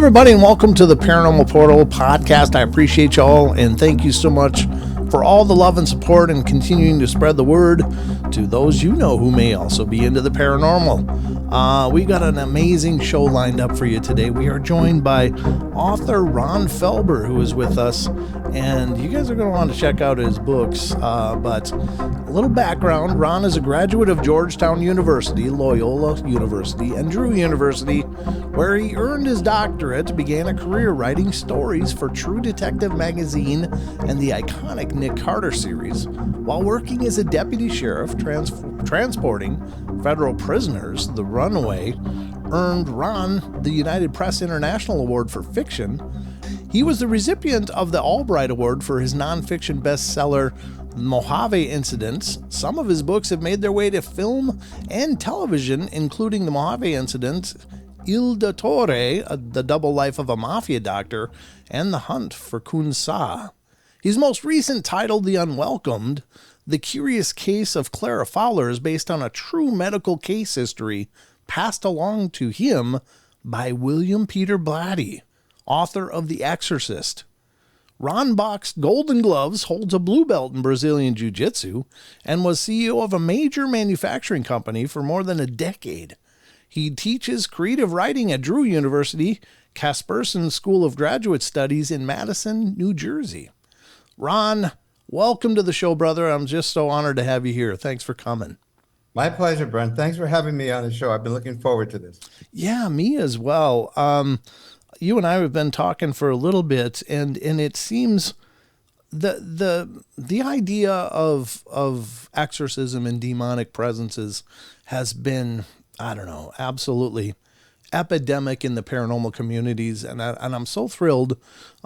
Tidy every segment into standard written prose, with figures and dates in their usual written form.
everybody, and welcome to the Paranormal Portal Podcast. I appreciate you all, and thank you so much for all the love and support and continuing to spread the word to those you know who may also be into the paranormal. We got an amazing show lined up for you today. We are joined by author Ron Felber, who is with us, and you guys are going to want to check out his books. But a little background: Ron is a graduate of Georgetown University, Loyola University, and Drew University, where he earned his doctorate, began a career writing stories for True Detective magazine and the iconic Nick Carter series. While working as a deputy sheriff transporting federal prisoners, the Runaway earned Ron the United Press International Award for Fiction. He was the recipient of the Albright Award for his nonfiction bestseller, Mojave Incidents. Some of his books have made their way to film and television, including The Mojave Incident, Il Dottore, The Double Life of a Mafia Doctor, and The Hunt for Kun Sa. His most recent title, The Unwelcomed, The Curious Case of Clara Fowler, is based on a true medical case history passed along to him by William Peter Blatty, author of The Exorcist. Ron boxed Golden Gloves, holds a blue belt in Brazilian Jiu-Jitsu, and was CEO of a major manufacturing company for more than a decade. He teaches creative writing at Drew University, Kasperson School of Graduate Studies in Madison, New Jersey. Ron, welcome to the show, brother. I'm just so honored to have you here. Thanks for coming. My pleasure, Brent. Thanks for having me on the show. I've been looking forward to this. Yeah, me as well. You and I have been talking for a little bit, and it seems the idea of exorcism and demonic presences has been, I don't know, absolutely epidemic in the paranormal communities, and I'm so thrilled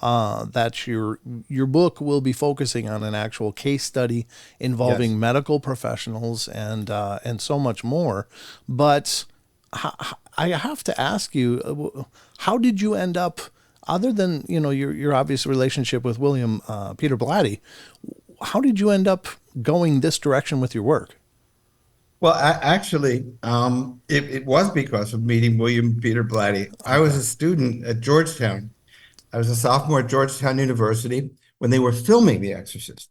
that your book will be focusing on an actual case study involving medical professionals and so much more. But I have to ask you, how did you end up, other than your obvious relationship with William Peter Blatty, how did you end up going this direction with your work? Well, actually, it was because of meeting William Peter Blatty. Okay. I was a student at Georgetown. I was a sophomore at Georgetown University when they were filming The Exorcist.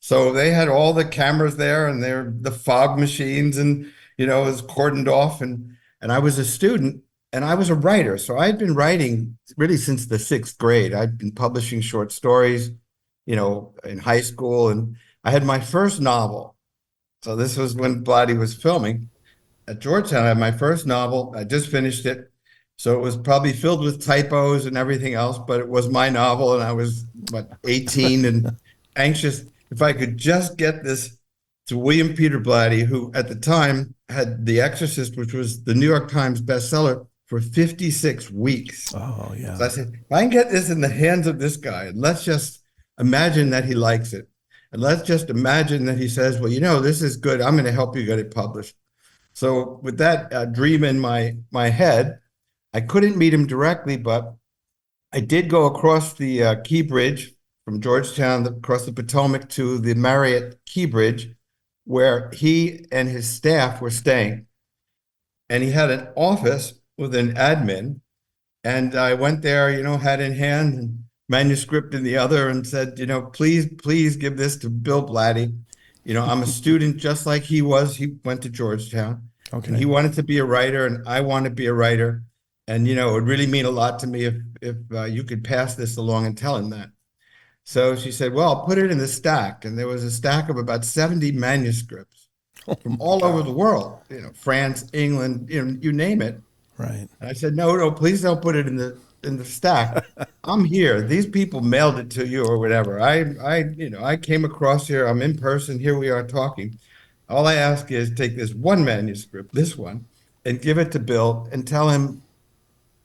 So they had all the cameras there and the fog machines, and it was cordoned off. And I was a student, and I was a writer. So I'd been writing really since the 6th grade. I'd been publishing short stories, in high school, and I had my first novel. So this was when Blatty was filming at Georgetown. I had my first novel. I just finished it. So it was probably filled with typos and everything else, but it was my novel, and I was, 18 and anxious if I could just get this to William Peter Blatty, who at the time had The Exorcist, which was the New York Times bestseller, for 56 weeks. Oh, yeah. So I said, if I can get this in the hands of this guy, and let's just imagine that he likes it. And let's just imagine that he says, well, this is good. I'm going to help you get it published. So with that dream in my head, I couldn't meet him directly, but I did go across the Key Bridge from Georgetown, across the Potomac to the Marriott Key Bridge, where he and his staff were staying. And he had an office with an admin. And I went there, hat in hand, and manuscript in the other, and said, please give this to Bill Blatty. I'm a student just like he was. He went to Georgetown. Okay. And he wanted to be a writer, and I want to be a writer. And, it would really mean a lot to me if you could pass this along and tell him that. So she said, well, I'll put it in the stack. And there was a stack of about 70 manuscripts from all over the world, France, England, you name it. Right. And I said, no, please don't put it in the stack. I'm here. These people mailed it to you or whatever. I came across here. I'm in person. Here we are talking. All I ask is take this one manuscript, this one, and give it to Bill and tell him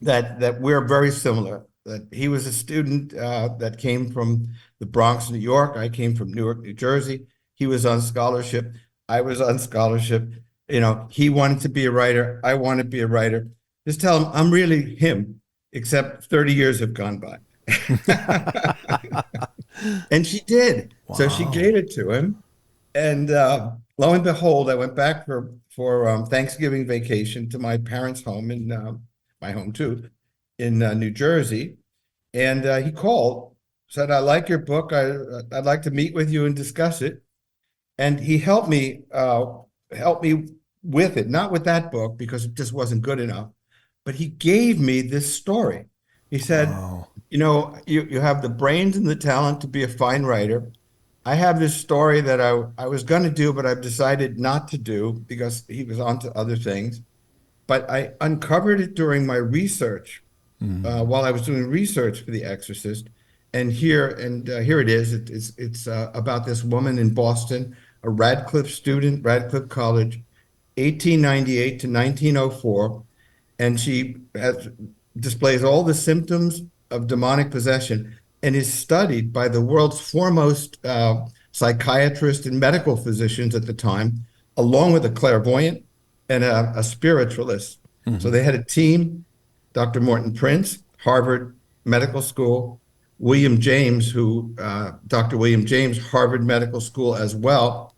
that we're very similar, that he was a student that came from the Bronx, New York. I came from Newark, New Jersey. He was on scholarship. I was on scholarship. He wanted to be a writer. I want to be a writer. Just tell him I'm really him, except 30 years have gone by. And she did. Wow. So she gave it to him. And lo and behold, I went back for Thanksgiving vacation to my parents' home, and my home too. in New Jersey, and he called, said, "I like your book. I'd like to meet with you and discuss it." And he helped me with it, not with that book because it just wasn't good enough, but he gave me this story. He said, Wow. you have the brains and the talent to be a fine writer. I have this story that I was going to do, but I've decided not to do because he was on to other things. But I uncovered it during my research, while I was doing research for The Exorcist. And here it is. It's about this woman in Boston, a Radcliffe student, Radcliffe College, 1898 to 1904, and she displays all the symptoms of demonic possession and is studied by the world's foremost psychiatrists and medical physicians at the time, along with a clairvoyant and a spiritualist. So they had a team: Dr. Morton Prince, Harvard Medical School; William James, Dr. William James, Harvard Medical School as well,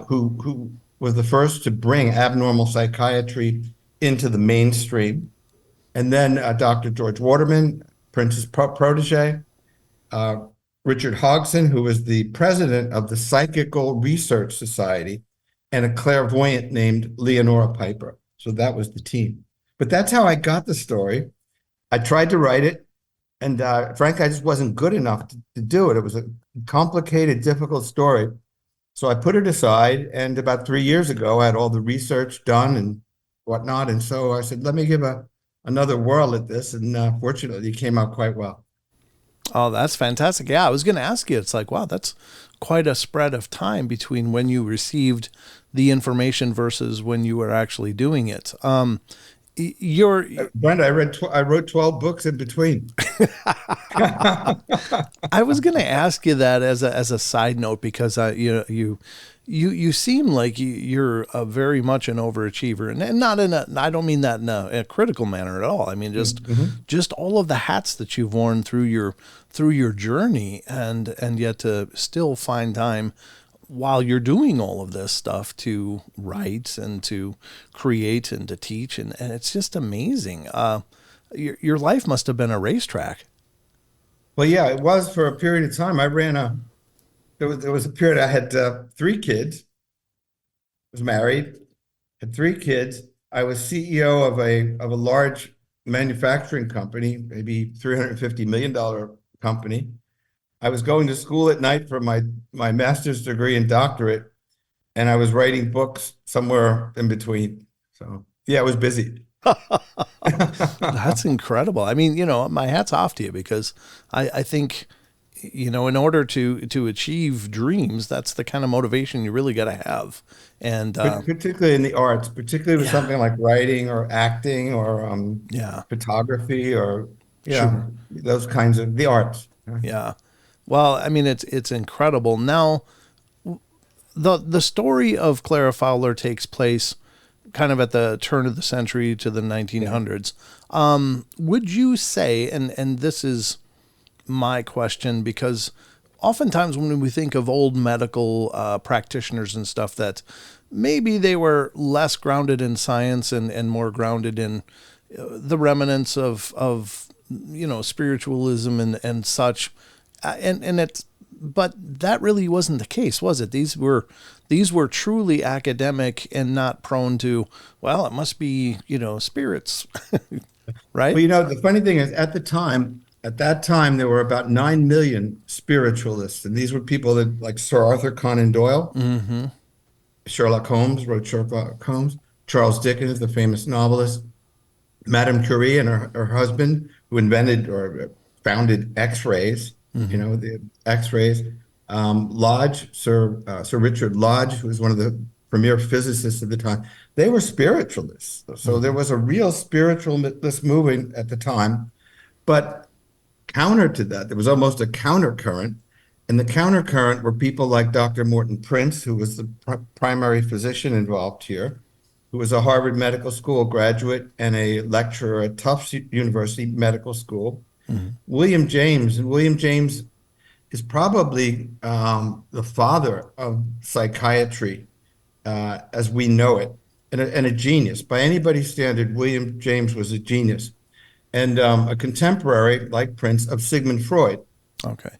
who was the first to bring abnormal psychiatry into the mainstream. And then Dr. George Waterman, Prince's protege; Richard Hodgson, who was the president of the Psychical Research Society; and a clairvoyant named Leonora Piper. So that was the team. But that's how I got the story. I tried to write it, and frankly, I just wasn't good enough to do it. It was a complicated, difficult story. So I put it aside, and about 3 years ago, I had all the research done and whatnot. And so I said, let me give another whirl at this. And fortunately, it came out quite well. Oh, that's fantastic. Yeah, I was going to ask you. It's like, wow, that's quite a spread of time between when you received the information versus when you were actually doing it. Brenda, I wrote 12 books in between. I was going to ask you that as a side note, because you seem like you're very much an overachiever, and not I don't mean that in a critical manner at all. I mean just all of the hats that you've worn through your journey, and yet to still find time while you're doing all of this stuff to write and to create and to teach, and it's just amazing. Your life must have been a racetrack. Well, yeah, it was for a period of time. There was a period I had 3 kids, was married, had 3 kids. I was CEO of a large manufacturing company, maybe $350 million company. I was going to school at night for my master's degree and doctorate, and I was writing books somewhere in between. So yeah, I was busy. That's incredible. I mean, my hat's off to you, because I think, in order to achieve dreams, that's the kind of motivation you really got to have. And particularly in the arts, particularly with something like writing or acting or photography or those kinds of the arts. Yeah. Well, I mean, it's incredible. Now, the story of Clara Fowler takes place kind of at the turn of the century to the 1900s. Would you say, and this is my question, because oftentimes when we think of old medical practitioners and stuff, that maybe they were less grounded in science and more grounded in the remnants of spiritualism and such, but that really wasn't the case, was it? These were truly academic and not prone to, well, it must be, spirits, right? Well, the funny thing is, at that time, there were about 9 million spiritualists. And these were people like Sir Arthur Conan Doyle, Sherlock Holmes, wrote Sherlock Holmes, Charles Dickens, the famous novelist, Madame Curie and her husband, who invented or founded X-rays, the X-rays. Lodge, Sir Richard Lodge, who was one of the premier physicists at the time. They were spiritualists. So there was a real spiritualist movement at the time. But counter to that, there was almost a countercurrent. And the countercurrent were people like Dr. Morton Prince, who was the primary physician involved here, who was a Harvard Medical School graduate and a lecturer at Tufts University Medical School. William James is probably the father of psychiatry as we know it, and a genius. By anybody's standard, William James was a genius. and a contemporary, like Prince, of Sigmund Freud. Okay.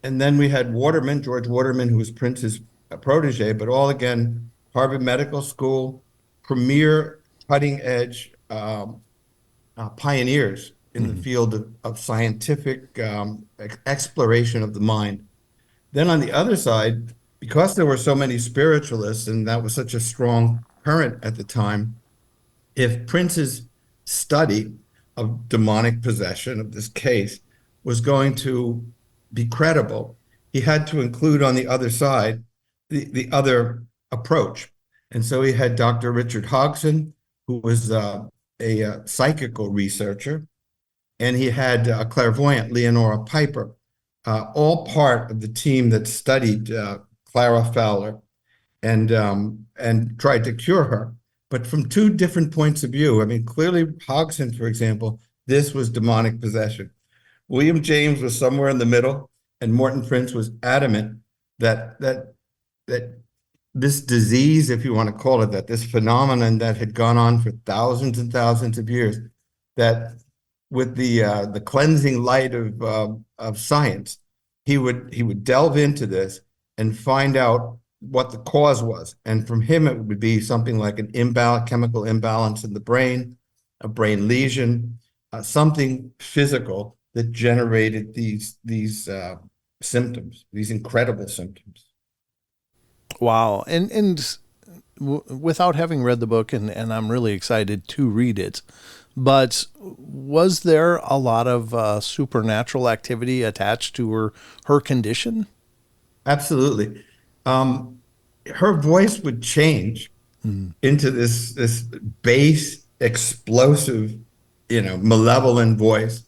And then we had Waterman, George Waterman, who was Prince's protege, but all again, Harvard Medical School, premier cutting edge pioneers in the field of scientific exploration of the mind. Then on the other side, because there were so many spiritualists and that was such a strong current at the time, if Prince's study of demonic possession of this case was going to be credible, he had to include on the other side the other approach. And so he had Dr. Richard Hodgson, who was a psychical researcher, and he had a clairvoyant, Leonora Piper, all part of the team that studied Clara Fowler and tried to cure her, but from two different points of view. I mean, clearly Hodgson, for example, this was demonic possession. William James was somewhere in the middle, and Morton Prince was adamant that this disease, if you want to call it that, this phenomenon that had gone on for thousands and thousands of years, that with the cleansing light of science, he would delve into this and find out what the cause was. And from him, it would be something like an chemical imbalance in the brain, a brain lesion, something physical that generated these symptoms, these incredible symptoms. Wow. And without having read the book, and I'm really excited to read it, but was there a lot of supernatural activity attached to her condition? Absolutely. Her voice would change into this bass, explosive, malevolent voice.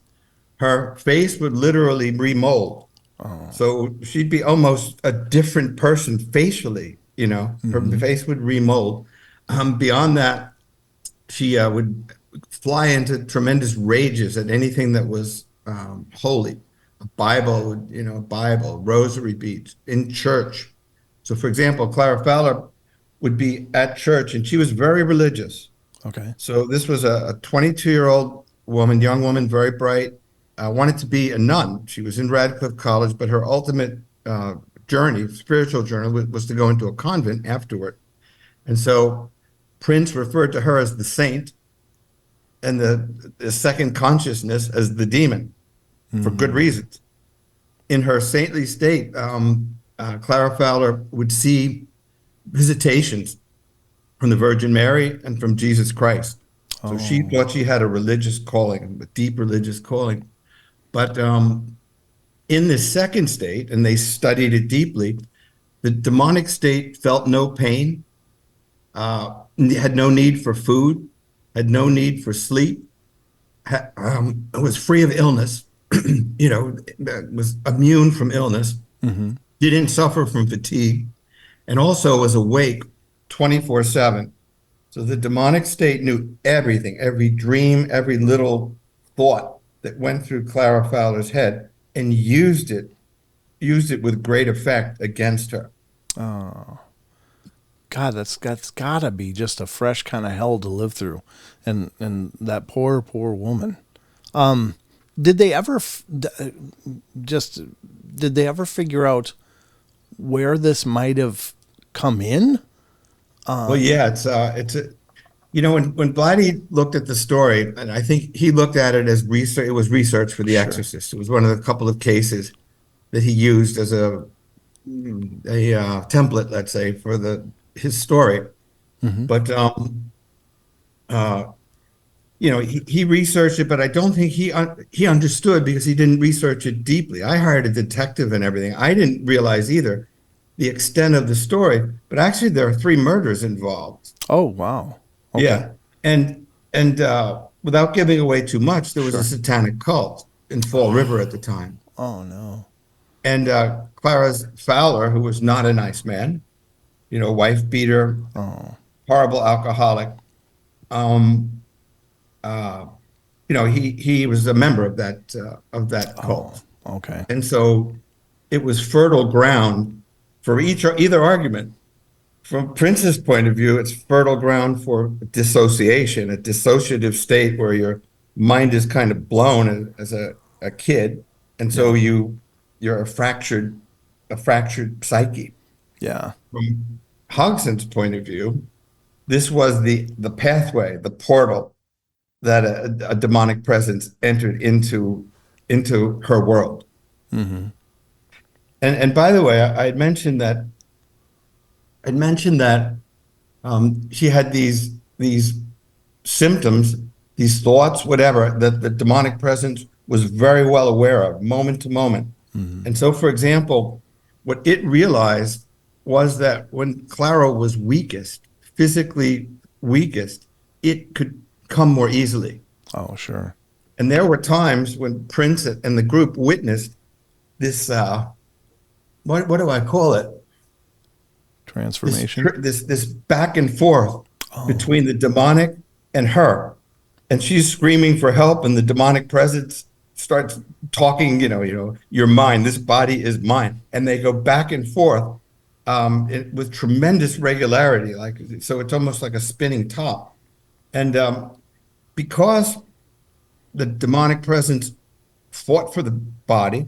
Her face would literally remold. Oh. So she'd be almost a different person facially, her face would remold. Beyond that, she would fly into tremendous rages at anything that was holy. A Bible, rosary beads in church. So for example, Clara Fowler would be at church and she was very religious. Okay. So this was a 22-year-old woman, young woman, very bright, wanted to be a nun. She was in Radcliffe College, but her ultimate spiritual journey was to go into a convent afterward. And so Prince referred to her as the saint and the second consciousness as the demon for good reasons. In her saintly state, Clara Fowler would see visitations from the Virgin Mary and from Jesus Christ. So she thought she had a religious calling, a deep religious calling. But in the second state, and they studied it deeply, the demonic state felt no pain, had no need for food, had no need for sleep, was free of illness, was immune from illness, didn't suffer from fatigue, and also was awake 24/7. So the demonic state knew everything, every dream, every little thought that went through Clara Fowler's head, and used it with great effect against her. Oh, God, that's gotta be just a fresh kind of hell to live through, and that poor woman. Did they ever figure out where this might have come in? Well, yeah, it's when Blatty looked at the story, and I think he looked at it as research. It was research for The Exorcist. It was one of the couple of cases that he used as a template, let's say, for his story. But he researched it, but I don't think he understood because he didn't research it deeply. I hired a detective and everything. I didn't realize either the extent of the story, but actually there are 3 murders involved. Oh, wow. Okay. Yeah. And without giving away too much, there was a satanic cult in Fall River at the time. Oh, no. And Clara Fowler, who was not a nice man, wife beater, horrible alcoholic, he was a member of that cult. Okay. And so it was fertile ground for either argument. From Prince's point of view, it's fertile ground for dissociation, a dissociative state where you're mind is kind of blown as a kid. And so you're a fractured psyche. Yeah. From Hogson's point of view, this was the pathway, the portal that a demonic presence entered into her world. Mm-hmm. And by the way, I'd mentioned that she had these symptoms, these thoughts, whatever, that the demonic presence was very well aware of, moment to moment. Mm-hmm. And so, for example, what it realized was that when Clara was weakest, physically weakest, it could come more easily. Oh, sure. And there were times when Prince and the group witnessed this, what do I call it? Transformation. This back and forth between the demonic and her. And she's screaming for help, and the demonic presence starts talking, your mind, this body is mine. And they go back and forth with tremendous regularity. So it's almost like a spinning top. And because the demonic presence fought for the body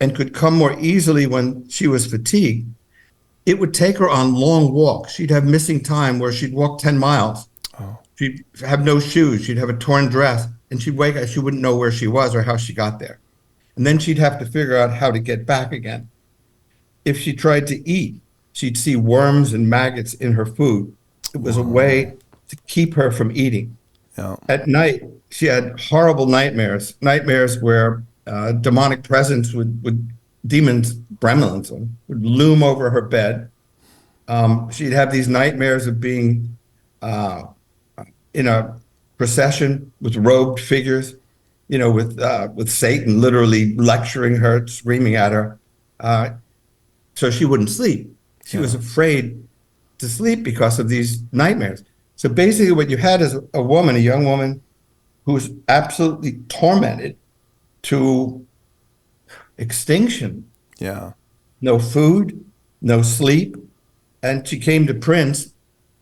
and could come more easily when she was fatigued, it would take her on long walks. She'd have missing time where she'd walk 10 miles. Oh. She'd have no shoes. She'd have a torn dress, and she'd wake up. She wouldn't know where she was or how she got there. And then she'd have to figure out how to get back again. If she tried to eat, she'd see worms and maggots in her food. It was a way to keep her from eating. Yeah. At night, she had horrible nightmares where demonic presence demons, gremlins, would loom over her bed. She'd have these nightmares of being in a procession with robed figures, with Satan literally lecturing her, screaming at her. So she wouldn't sleep. She was afraid to sleep because of these nightmares. So basically what you had is a young woman, who was absolutely tormented to extinction. Yeah. No food, no sleep. And she came to Prince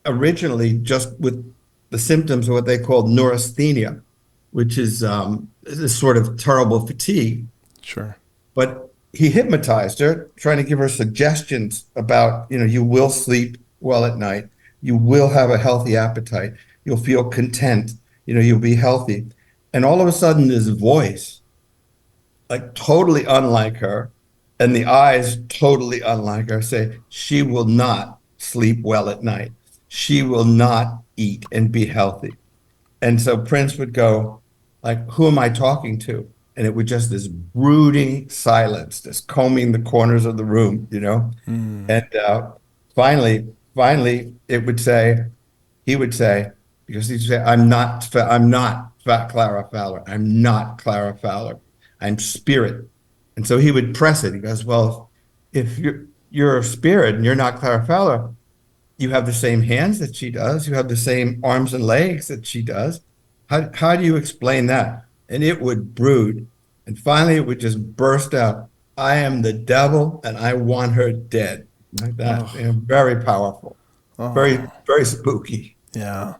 originally just with the symptoms of what they called neurasthenia, which is this sort of terrible fatigue. Sure. But he hypnotized her, trying to give her suggestions about, you will sleep well at night. You will have a healthy appetite. You'll feel content. You'll be healthy. And all of a sudden, this voice, like totally unlike her, and the eyes totally unlike her, say, she will not sleep well at night. She will not eat and be healthy. And so Prince would go, like, who am I talking to? And it would just this brooding silence, just combing the corners of the room, And finally, he would say, because he'd say, I'm not Clara Fowler. I'm not Clara Fowler. I'm spirit. And so he would press it. He goes, well, if you're a spirit and you're not Clara Fowler, you have the same hands that she does. You have the same arms and legs that she does. How do you explain that? And it would brood. And finally, it would just burst out, I am the devil and I want her dead. Like that. Oh. Very powerful. Oh. Very, very spooky. Yeah.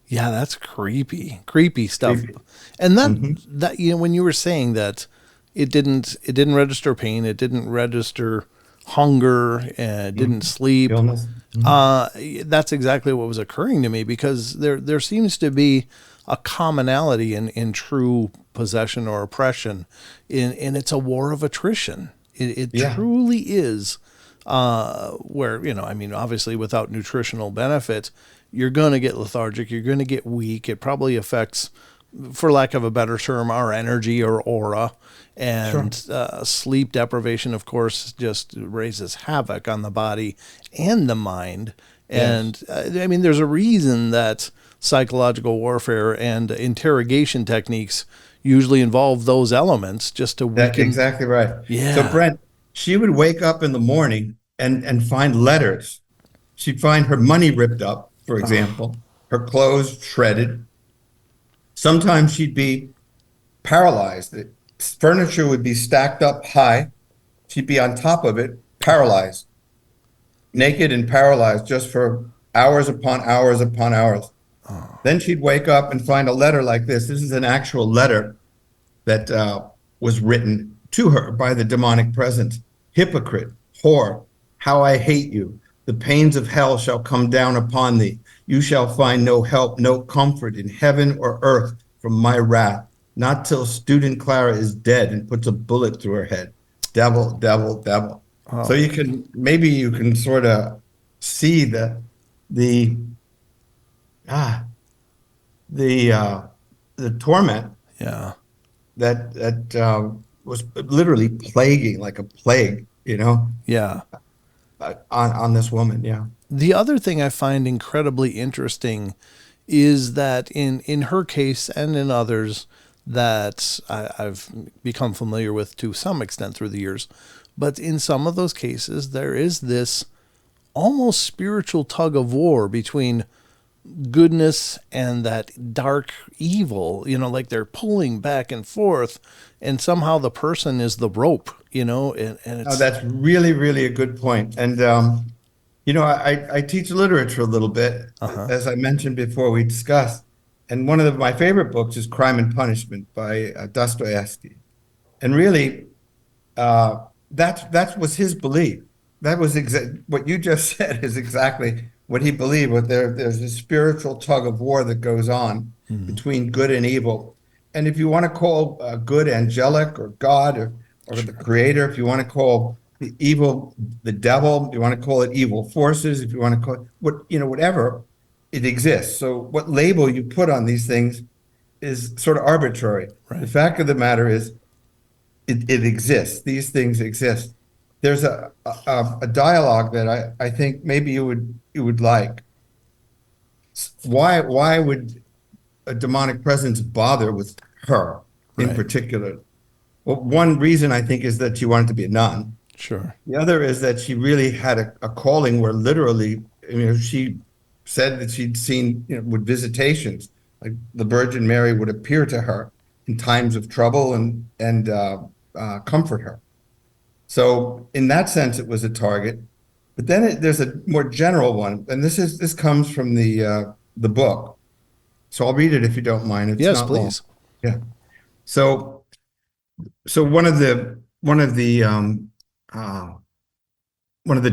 Yeah, that's creepy stuff. Creepy. And that when you were saying that it didn't register pain, it didn't register hunger, it didn't sleep. Illness. That's exactly what was occurring to me, because there seems to be a commonality in true possession or oppression, and it's a war of attrition. It truly is, where, obviously without nutritional benefit, you're going to get lethargic, you're going to get weak. It probably affects, for lack of a better term, our energy or aura. And sleep deprivation, of course, just raises havoc on the body and the mind. Yes. And there's a reason that psychological warfare and interrogation techniques usually involve those elements, just to weaken. That's exactly right. Yeah. So Brent, she would wake up in the morning and find letters. She'd find her money ripped up, for example, her clothes shredded. Sometimes she'd be paralyzed. Furniture would be stacked up high. She'd be on top of it, paralyzed, naked and paralyzed, just for hours upon hours upon hours. Then she'd wake up and find a letter like this. This is an actual letter that was written to her by the demonic presence. Hypocrite, whore, how I hate you. The pains of hell shall come down upon thee. You shall find no help, no comfort in heaven or earth from my wrath, not till student Clara is dead and puts a bullet through her head. Devil, devil, devil. Oh. So you can sort of see the torment Yeah. that was literally plaguing, like a plague, Yeah. on this woman. Yeah. The other thing I find incredibly interesting is that in her case and in others that I've become familiar with to some extent through the years, but in some of those cases, there is this almost spiritual tug of war between goodness and that dark evil, like they're pulling back and forth, and somehow the person is the rope, and it's... Oh, that's really, really a good point. And, I teach literature a little bit, as I mentioned before, we discussed. And one of my favorite books is Crime and Punishment by Dostoevsky. And really, that was his belief. That was what you just said is exactly what he believed. But there's a spiritual tug of war that goes on between good and evil. And if you want to call good angelic or God or the creator, if you want to call the evil the devil, if you want to call it evil forces, if you want to call it whatever, it exists. So what label you put on these things is sort of arbitrary. Right. The fact of the matter is it exists. These things exist. There's a dialogue that I think maybe you would like. Why would a demonic presence bother with her in particular? Well, one reason I think is that she wanted to be a nun. Sure. The other is that she really had a calling where literally, she said that she'd seen, with visitations, like the Virgin Mary would appear to her in times of trouble and comfort her. So in that sense, it was a target. But then there's a more general one, and this comes from the book. So I'll read it if you don't mind. It's yes, not please. Long. Yeah. So one of the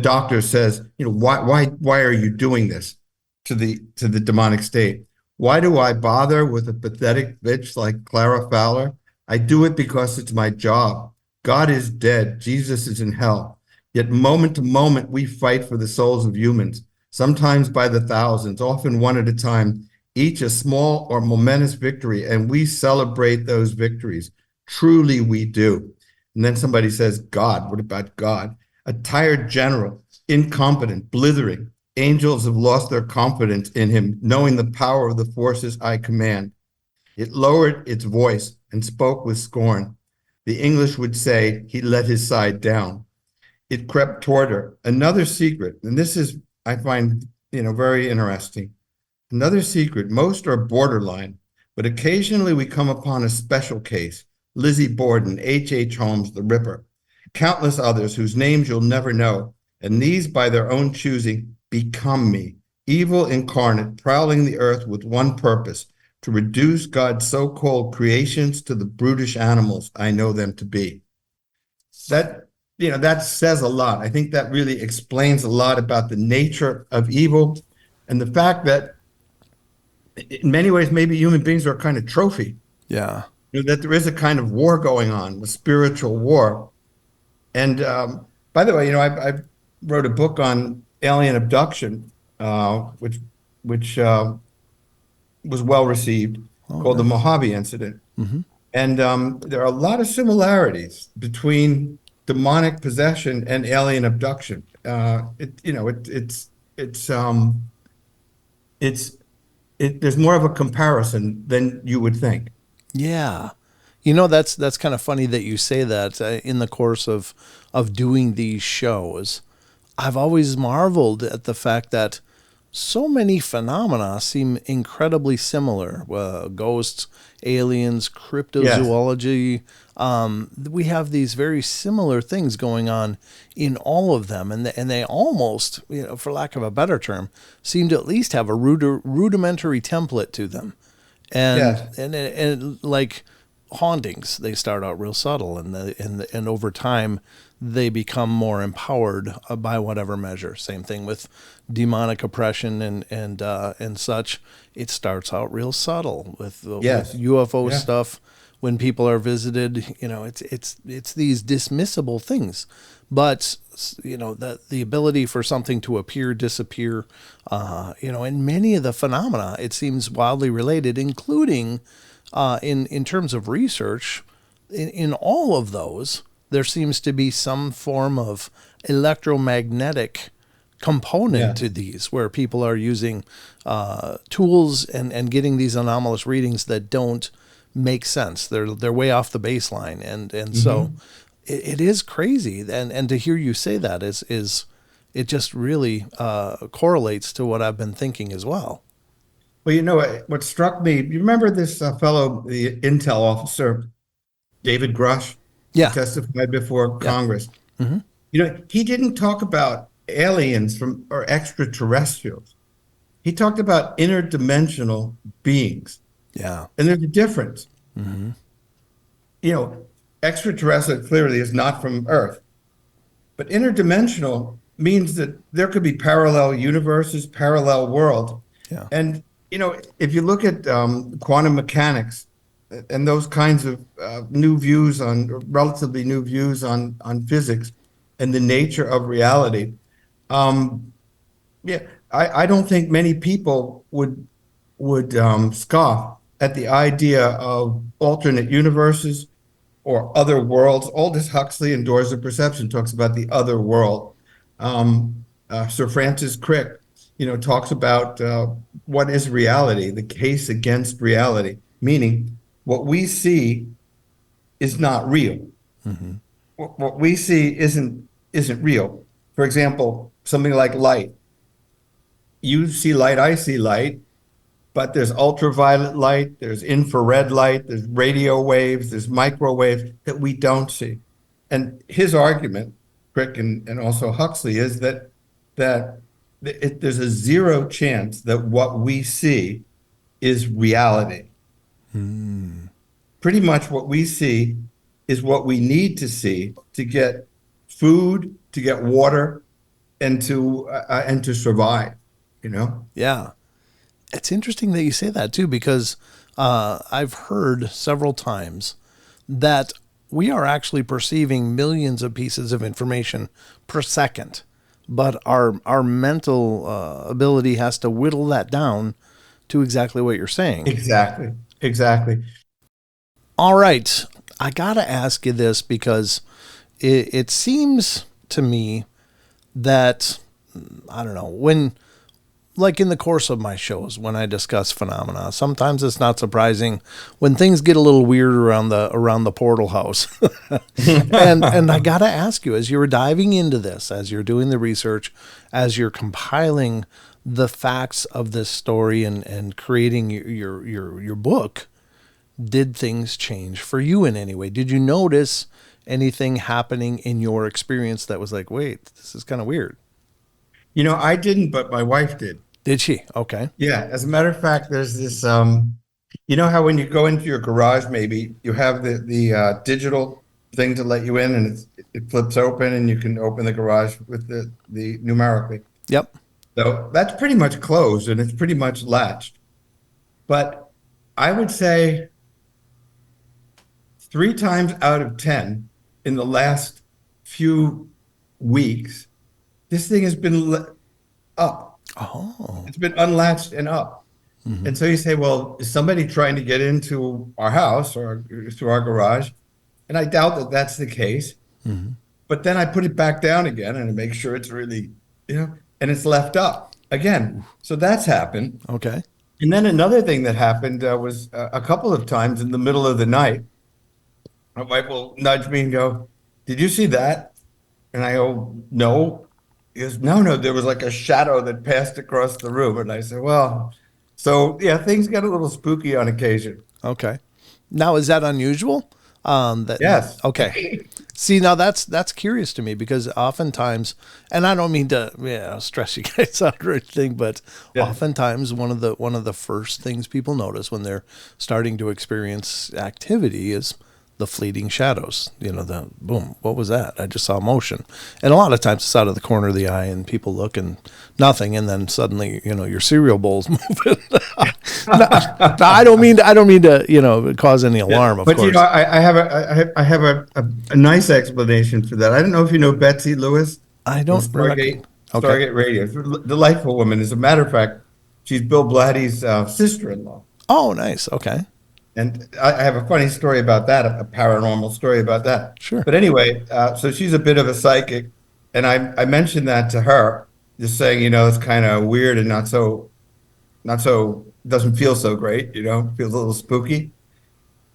doctors says, why are you doing this to the demonic state? Why do I bother with a pathetic bitch like Clara Fowler? I do it because it's my job. God is dead. Jesus is in hell. Yet moment to moment, we fight for the souls of humans, sometimes by the thousands, often one at a time, each a small or momentous victory, and we celebrate those victories. Truly we do. And then somebody says, God, what about God? A tired general, incompetent, blithering. Angels have lost their confidence in him, knowing the power of the forces I command. It lowered its voice and spoke with scorn. The English would say he let his side down. It crept toward her. Another secret, and this is, I find, very interesting. Another secret, most are borderline, but occasionally we come upon a special case. Lizzie Borden, H.H. Holmes, the Ripper, countless others whose names you'll never know, and these by their own choosing become me, evil incarnate, prowling the earth with one purpose, to reduce God's so-called creations to the brutish animals I know them to be. That says a lot. I think that really explains a lot about the nature of evil and the fact that in many ways, maybe human beings are a kind of trophy. Yeah. That there is a kind of war going on, a spiritual war. And by the way, I wrote a book on alien abduction, which was well received, called The Mojave Incident. Mm-hmm. And there are a lot of similarities between demonic possession and alien abduction. There's more of a comparison than you would think. Yeah. That's kind of funny that you say that. In the course of doing these shows, I've always marveled at the fact that so many phenomena seem incredibly similar. Ghosts, aliens, cryptozoology, we have these very similar things going on in all of them, and they almost, for lack of a better term, seem to at least have a rudimentary template to them, and like hauntings, they start out real subtle, and over time they become more empowered by whatever measure. Same thing with demonic oppression and such. It starts out real subtle with UFO stuff. When people are visited, it's these dismissible things, but the ability for something to appear, disappear, and many of the phenomena, it seems wildly related, including in terms of research. In all of those, there seems to be some form of electromagnetic component to these, where people are using tools and getting these anomalous readings that don't make sense. They're way off the baseline, and so it is crazy. And to hear you say that is it just really correlates to what I've been thinking as well. Well, what struck me, you remember this fellow, the intel officer, David Grush? Yeah. Testified before Congress. He didn't talk about aliens or extraterrestrials. He talked about interdimensional beings. Yeah. And there's a difference. Extraterrestrial clearly is not from Earth. But interdimensional means that there could be parallel universes, parallel worlds. Yeah. And, if you look at quantum mechanics and those kinds of relatively new views on physics and the nature of reality, I don't think many people would scoff at the idea of alternate universes or other worlds. Aldous Huxley in Doors of Perception talks about the other world. Sir Francis Crick, talks about what is reality, the case against reality, meaning what we see is not real. What we see isn't real. For example, something like light. You see light, I see light. But there's ultraviolet light, there's infrared light, there's radio waves, there's microwaves that we don't see. And his argument, Crick and also Huxley, is that there's a zero chance that what we see is reality. Pretty much what we see is what we need to see to get food, to get water, and to survive. Yeah. It's interesting that you say that too, because I've heard several times that we are actually perceiving millions of pieces of information per second, but our mental ability has to whittle that down to exactly what you're saying. Exactly. All right. I got to ask you this, because it seems to me that, I don't know, like in the course of my shows, when I discuss phenomena, sometimes it's not surprising when things get a little weird around the portal house. and I got to ask you, as you were diving into this, as you're doing the research, as you're compiling the facts of this story and creating your book, did things change for you in any way? Did you notice anything happening in your experience that was like, wait, this is kind of weird? I didn't, but my wife did. Did she? Okay. Yeah. As a matter of fact, there's this, how when you go into your garage, maybe you have the digital thing to let you in, and it flips open and you can open the garage with the numerically. Yep. So that's pretty much closed and it's pretty much latched. But I would say 3 times out of 10 in the last few weeks, this thing has been up. Oh. It's been unlatched and up. And so you say, well, is somebody trying to get into our house or through our garage? And I doubt that that's the case. But then I put it back down again and I make sure it's really, and it's left up again. So that's happened. Okay. And then another thing that happened was a couple of times in the middle of the night, my wife will nudge me and go, "Did you see that?" And I go, "No." He goes, no, there was like a shadow that passed across the room. And I said, well, so yeah, things get a little spooky on occasion. Okay. Now, is that unusual? Yes. Okay. See, now that's curious to me, because oftentimes, and I don't mean to stress you guys out or anything, but Yeah. oftentimes one of the first things people notice when they're starting to experience activity is the fleeting shadows. The boom, what was that? I just saw motion. And a lot of times it's out of the corner of the eye and people look and nothing, and then suddenly, your cereal bowl's moving. No, I don't mean to, cause any alarm, of But course. I have a nice explanation for that. I don't know if you know Betsy Lewis. I don't. Stargate, Okay. Stargate Radio. Delightful woman. As a matter of fact, she's Bill Blatty's sister-in-law. Oh, nice. Okay. And I have a funny story about that, a paranormal story about that. Sure. But anyway, so she's a bit of a psychic, and I mentioned that to her, just saying, it's kind of weird and not so, doesn't feel so great, feels a little spooky.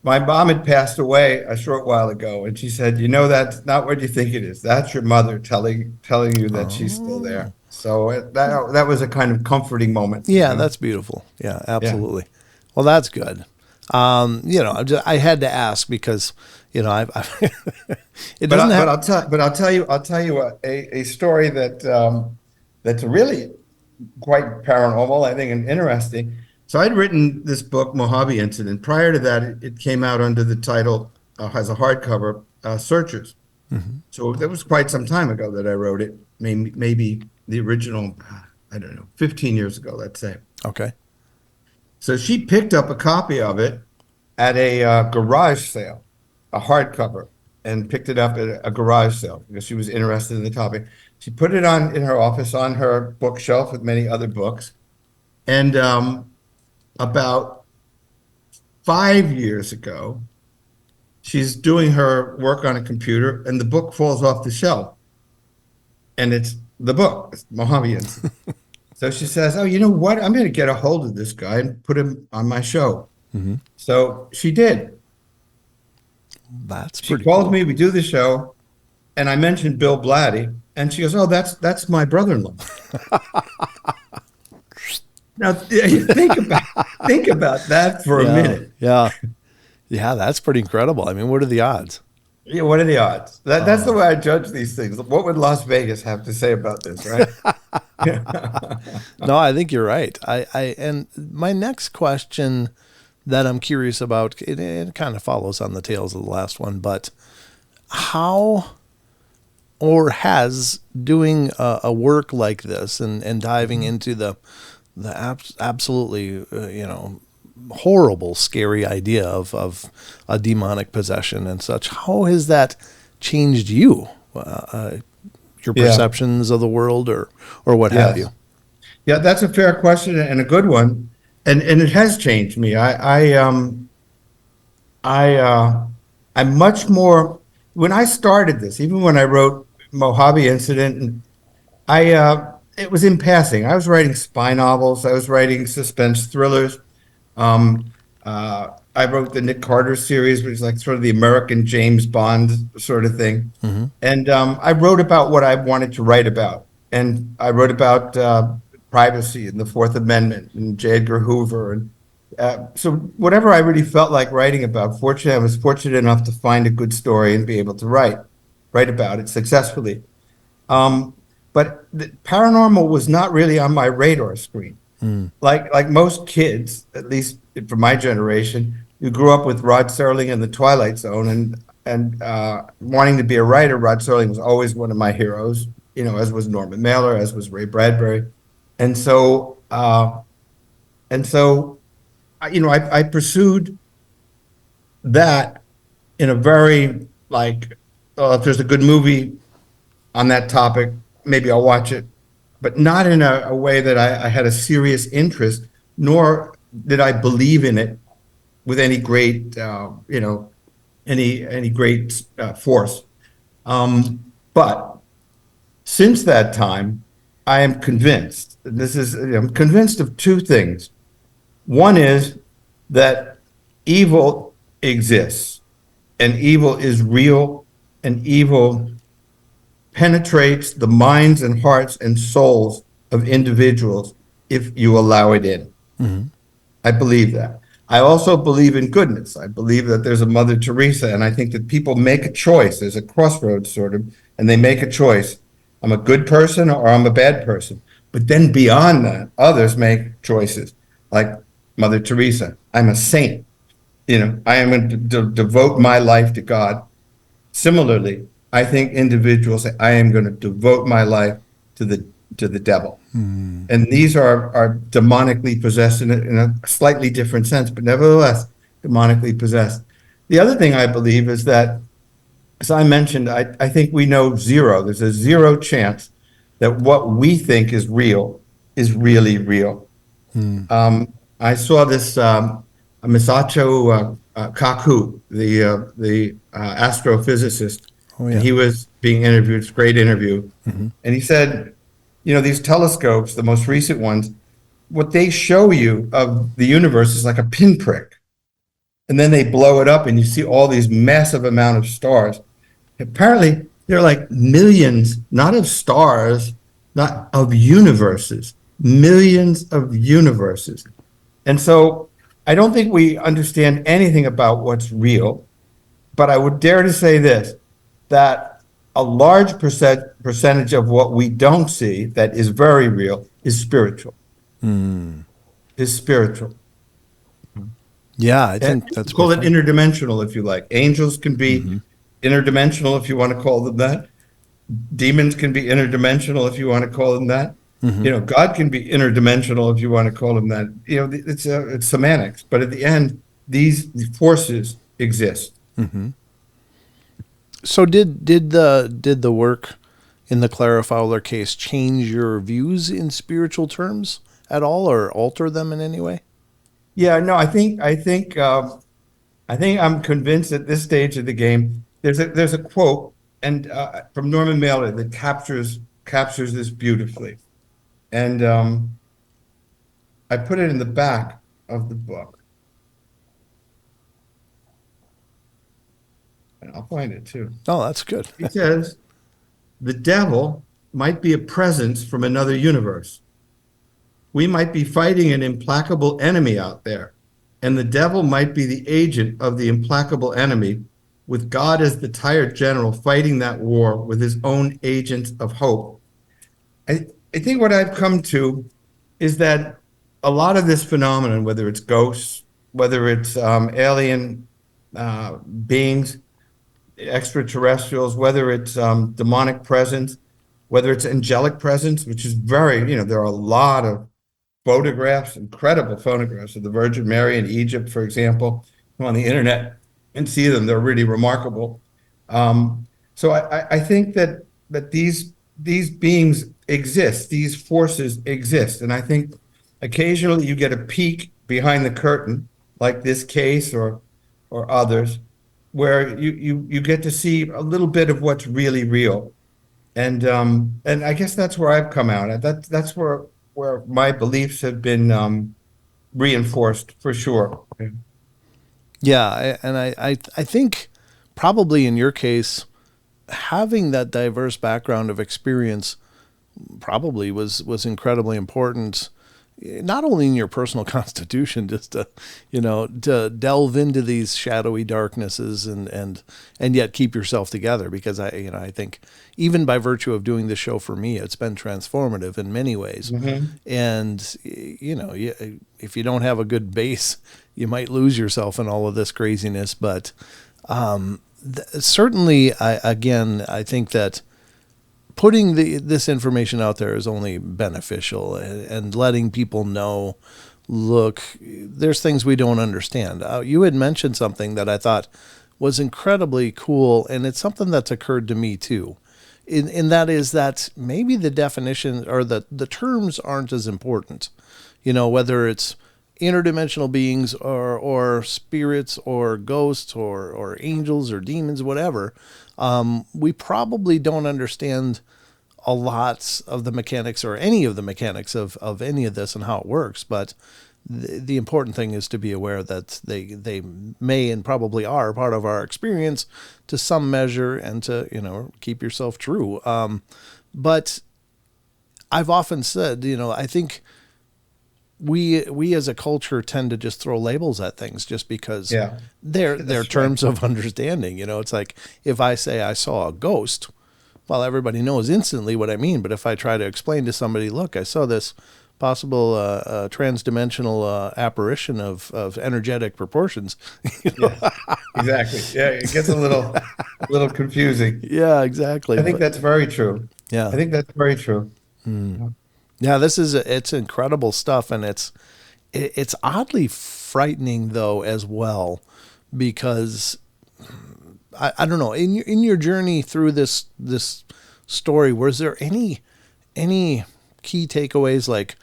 My mom had passed away a short while ago, and she said, that's not what you think it is. That's your mother telling you that she's still there. So that was a kind of comforting moment. Yeah, that's beautiful. Yeah, absolutely. Yeah. Well, that's good. I had to ask because, I've it doesn't have. But I'll tell you a story that's really quite paranormal, I think, and interesting. So I'd written this book, Mojave Incident. Prior to that, it came out under the title, as a hardcover, Searchers. Mm-hmm. So that was quite some time ago that I wrote it. Maybe the original, I don't know, 15 years ago, let's say. Okay. So she picked up a copy of it at a garage sale, a hardcover, and picked it up at a garage sale because she was interested in the topic. She put it in her office on her bookshelf with many other books. And about 5 years ago, she's doing her work on a computer, and the book falls off the shelf. And it's the book, it's Mojave Incident. So she says, oh, you know what? I'm going to get a hold of this guy and put him on my show. Mm-hmm. So she did. That's pretty She called cool. me, we do the show, and I mentioned Bill Blatty, and she goes, oh, that's my brother-in-law. Now, think about that for a minute. Yeah. Yeah, that's pretty incredible. I mean, what are the odds? Yeah, what are the odds? That's the way I judge these things. What would Las Vegas have to say about this, right? No, I think you're right. And my next question that I'm curious about, it kind of follows on the tails of the last one, but how or has doing a work like this and diving into the absolutely, horrible, scary idea of a demonic possession and such, how has that changed you? Your perceptions of the world or what have you? Yeah, that's a fair question and a good one. And it has changed me. I'm much more, when I started this, even when I wrote Mojave Incident, it was in passing. I was writing spy novels. I was writing suspense thrillers. I wrote the Nick Carter series, which is like sort of the American James Bond sort of thing. Mm-hmm. And I wrote about what I wanted to write about. And I wrote about privacy and the Fourth Amendment and J. Edgar Hoover. And so whatever I really felt like writing about, fortunately, I was fortunate enough to find a good story and be able to write about it successfully. But the paranormal was not really on my radar screen. Mm. Like most kids, at least for my generation, who grew up with Rod Serling and The Twilight Zone, and wanting to be a writer. Rod Serling was always one of my heroes, as was Norman Mailer, as was Ray Bradbury, and so I pursued that in a very if there's a good movie on that topic, maybe I'll watch it, but not in a way that I had a serious interest, nor did I believe in it with any great, any great force. But since that time, I am convinced. I'm convinced of two things. One is that evil exists, and evil is real, and evil penetrates the minds and hearts and souls of individuals if you allow it in. Mm-hmm. I believe that. I also believe in goodness. I believe that there's a Mother Teresa, and I think that people make a choice. There's a crossroads sort of, and they make a choice. I'm a good person or I'm a bad person. But then beyond that, others make choices like Mother Teresa. I'm a saint. I am going to devote my life to God. Similarly, I think individuals say, I am going to devote my life to the devil. And these are demonically possessed in a slightly different sense, but nevertheless, demonically possessed. The other thing I believe is that, as I mentioned, I think we know zero. There's a zero chance that what we think is real is really real. I saw this Masato Kaku, the astrophysicist, and he was being interviewed. It's a great interview. And he said, these telescopes, the most recent ones, what they show you of the universe is like a pinprick. And then they blow it up and you see all these massive amount of stars. Apparently, there are like millions, not of stars, not of universes, millions of universes. And so I don't think we understand anything about what's real, but I would dare to say this, that a large percentage of what we don't see that is very real is spiritual. Is spiritual. Yeah, I think that's call it interdimensional if you like. Angels can be interdimensional if you want to call them that. Demons can be interdimensional if you want to call them that. God can be interdimensional if you want to call him that. It's semantics, but at the end, these forces exist. So did the work in the Clara Fowler case change your views in spiritual terms at all, or alter them in any way? Yeah, no, I think I'm convinced at this stage of the game. There's a quote and from Norman Mailer that captures this beautifully, and I put it in the back of the book, and I'll find it too. Oh, that's good. He says, "The devil might be a presence from another universe. We might be fighting an implacable enemy out there, and the devil might be the agent of the implacable enemy, with God as the tired general fighting that war with his own agents of hope." I think what I've come to is that a lot of this phenomenon, whether it's ghosts, whether it's alien beings, extraterrestrials, whether it's demonic presence, whether it's angelic presence, which is there are a lot of photographs, incredible photographs of the Virgin Mary in Egypt, for example, on the internet and see them. They're really remarkable. So I think that these beings exist, these forces exist. And I think occasionally you get a peek behind the curtain, like this case or others, where you get to see a little bit of what's really real. And I guess that's where I've come out. That's where my beliefs have been reinforced for sure. Yeah, and I think probably in your case, having that diverse background of experience probably was incredibly important, not only in your personal constitution, just to delve into these shadowy darknesses and yet keep yourself together. Because I think even by virtue of doing this show for me, it's been transformative in many ways. And if you don't have a good base, you might lose yourself in all of this craziness. But certainly, I think that putting this information out there is only beneficial, and letting people know, look, there's things we don't understand. You had mentioned something that I thought was incredibly cool, and it's something that's occurred to me too. And that is that maybe the definition or the terms aren't as important, whether it's interdimensional beings or spirits or ghosts or angels or demons, whatever. We probably don't understand a lot of the mechanics or any of the mechanics of any of this and how it works. But the important thing is to be aware that they may and probably are part of our experience to some measure, and to, keep yourself true. But I've often said, I think we as a culture tend to just throw labels at things just because they're terms of understanding. It's like if I say I saw a ghost, well, everybody knows instantly what I mean. But if I try to explain to somebody, look, I saw this possible trans-dimensional apparition of energetic proportions. Exactly. Yeah, it gets a little confusing. Yeah, exactly. I think that's very true. Yeah, I think that's very true. Yeah, it's incredible stuff, and it's oddly frightening though as well, because I don't know, in your journey through this story, was there any key takeaways, like,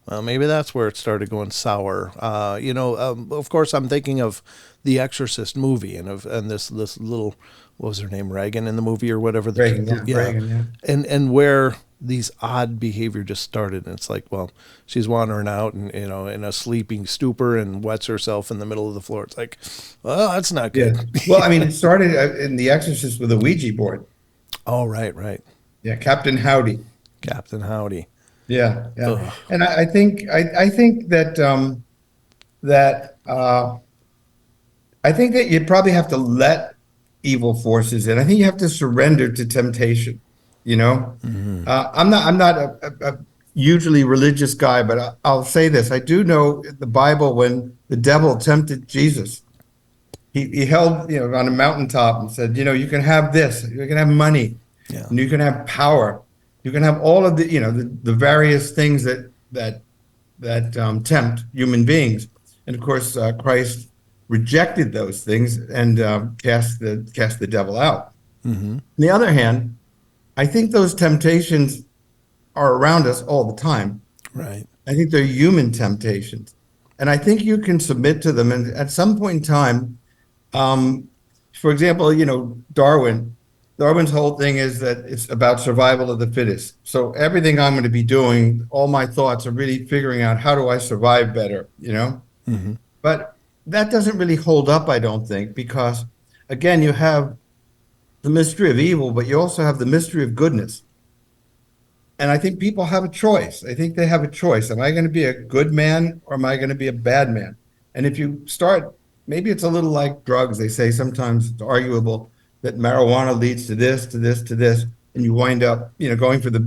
well, maybe that's where it started going sour? Of course, I'm thinking of the Exorcist movie and this little, what was her name, Reagan in the movie or whatever. Reagan, yeah. And where these odd behavior just started, and it's like, well, she's wandering out and in a sleeping stupor and wets herself in the middle of the floor. It's like, well, that's not good. Yeah. Well, I mean, it started in The Exorcist with a Ouija board. Oh, right. Yeah, Captain Howdy. Yeah. Ugh. And I think that I think that you probably have to let evil forces in. I think you have to surrender to temptation. I'm not a hugely religious guy, but I'll say this: I do know the Bible, when the devil tempted Jesus, he held on a mountaintop and said, you can have this, you can have money, and you can have power. You can have all of the various things that tempt human beings, and of course Christ rejected those things and cast the devil out. Mm-hmm. On the other hand, I think those temptations are around us all the time. Right. I think they're human temptations, and I think you can submit to them. And at some point in time, for example, Darwin's whole thing is that it's about survival of the fittest. So everything I'm going to be doing, all my thoughts are really figuring out, how do I survive better, Mm-hmm. But that doesn't really hold up, I don't think, because, again, you have the mystery of evil, but you also have the mystery of goodness. And I think people have a choice. I think they have a choice. Am I going to be a good man, or am I going to be a bad man? And if you start, maybe it's a little like drugs. They say sometimes it's arguable that marijuana leads to this, to this, to this, and you wind up, going for the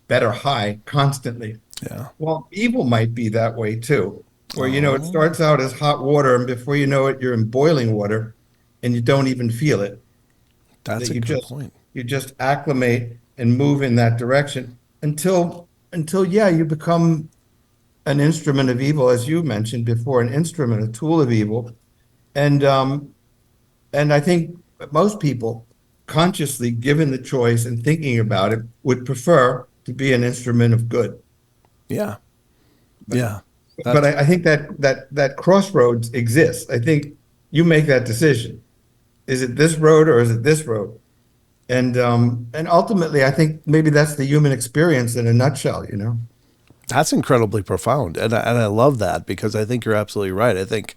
better high constantly. Yeah. Well, evil might be that way too, where, it starts out as hot water, and before you know it, you're in boiling water, and you don't even feel it. That's a good point. You just acclimate and move in that direction until you become an instrument of evil, as you mentioned before, an instrument, a tool of evil, and I think most people, consciously given the choice and thinking about it, would prefer to be an instrument of good. Yeah. But I think that crossroads exists. I think you make that decision. Is it this road or is it this road? And ultimately, I think maybe that's the human experience in a nutshell. That's incredibly profound, and I love that, because I think you're absolutely right. I think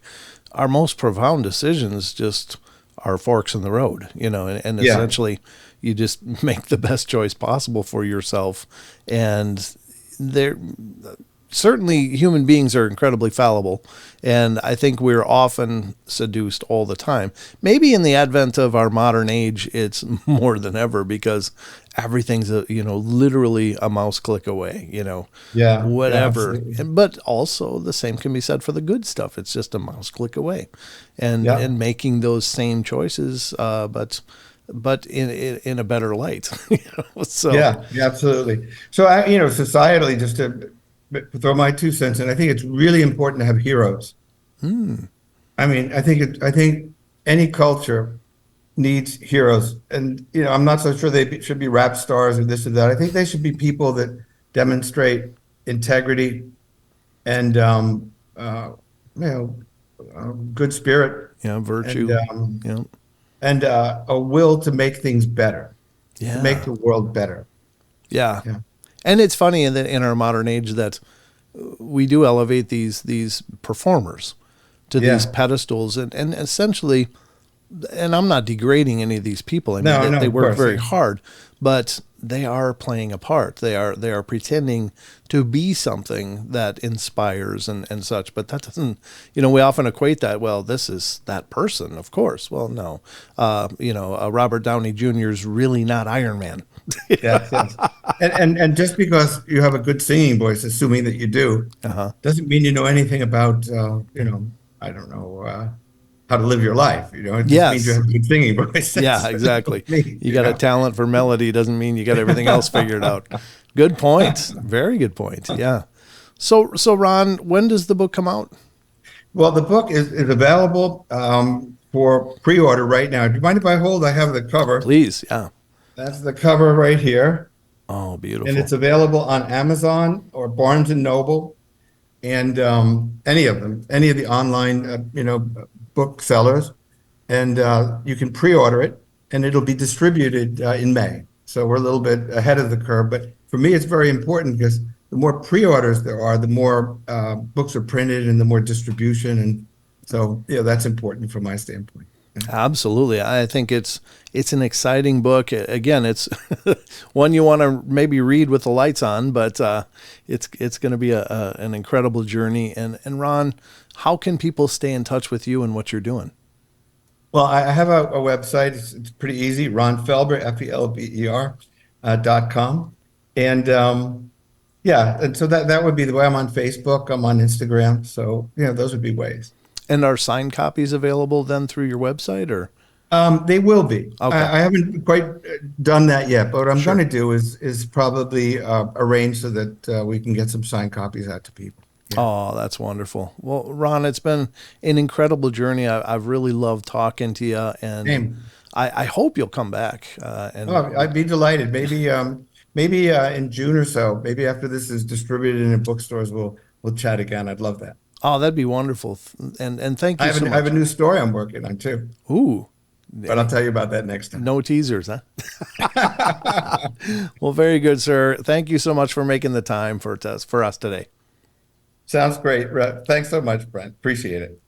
our most profound decisions just are forks in the road, and essentially you just make the best choice possible for yourself. And certainly human beings are incredibly fallible, and I think we're often seduced all the time. Maybe in the advent of our modern age, it's more than ever, because everything's literally a mouse click away, whatever. Yeah, but also the same can be said for the good stuff. It's just a mouse click away, and making those same choices, but in a better light. So yeah, absolutely. So societally, just to throw my 2 cents in, I think it's really important to have heroes. I mean, I think any culture needs heroes, and I'm not so sure they should be rap stars or this or that. I think they should be people that demonstrate integrity and good spirit, virtue, and a will to make things better, to make the world better. Yeah. And it's funny in our modern age that we do elevate these performers to these pedestals, and essentially, and I'm not degrading any of these people. I mean, they work very hard, but they are playing a part. They are pretending to be something that inspires and such. But that doesn't, we often equate that, well, this is that person, of course. Well, no. Robert Downey Jr. is really not Iron Man. Yes, yes. And just because you have a good singing voice, assuming that you do, doesn't mean you know anything about, I don't know, how to live your life. It just means you have a good singing voice. Yeah, exactly. You got a talent for melody doesn't mean you got everything else figured out. Good point. Very good point. Yeah. So Ron, when does the book come out? Well, the book is available for pre-order right now. Do you mind if I hold? I have the cover. Please, yeah. That's the cover right here. Oh, beautiful. And it's available on Amazon or Barnes and Noble, and any of the online, booksellers. And you can pre-order it, and it'll be distributed in May. So we're a little bit ahead of the curve. But for me, it's very important because the more pre-orders there are, the more books are printed and the more distribution. And so, that's important from my standpoint. Absolutely. I think it's an exciting book. Again, it's one you want to maybe read with the lights on, but it's going to be an incredible journey. And Ron, how can people stay in touch with you and what you're doing? Well, I have a website. It's pretty easy. Ron Felber, FELBER.com. And and so that would be the way. I'm on Facebook. I'm on Instagram. So, those would be ways. And are signed copies available then through your website, or? They will be. Okay. I haven't quite done that yet, but what I'm going to do is probably arrange so that we can get some signed copies out to people. Yeah. Oh, that's wonderful. Well, Ron, it's been an incredible journey. I've really loved talking to you, and I hope you'll come back. I'd be delighted. Maybe in June or so. Maybe after this is distributed in bookstores, we'll chat again. I'd love that. Oh, that'd be wonderful. And thank you so much. I have a new story I'm working on too. Ooh. But I'll tell you about that next time. No teasers, huh? Well, very good, sir. Thank you so much for making the time for us today. Sounds great. Thanks so much, Brent. Appreciate it.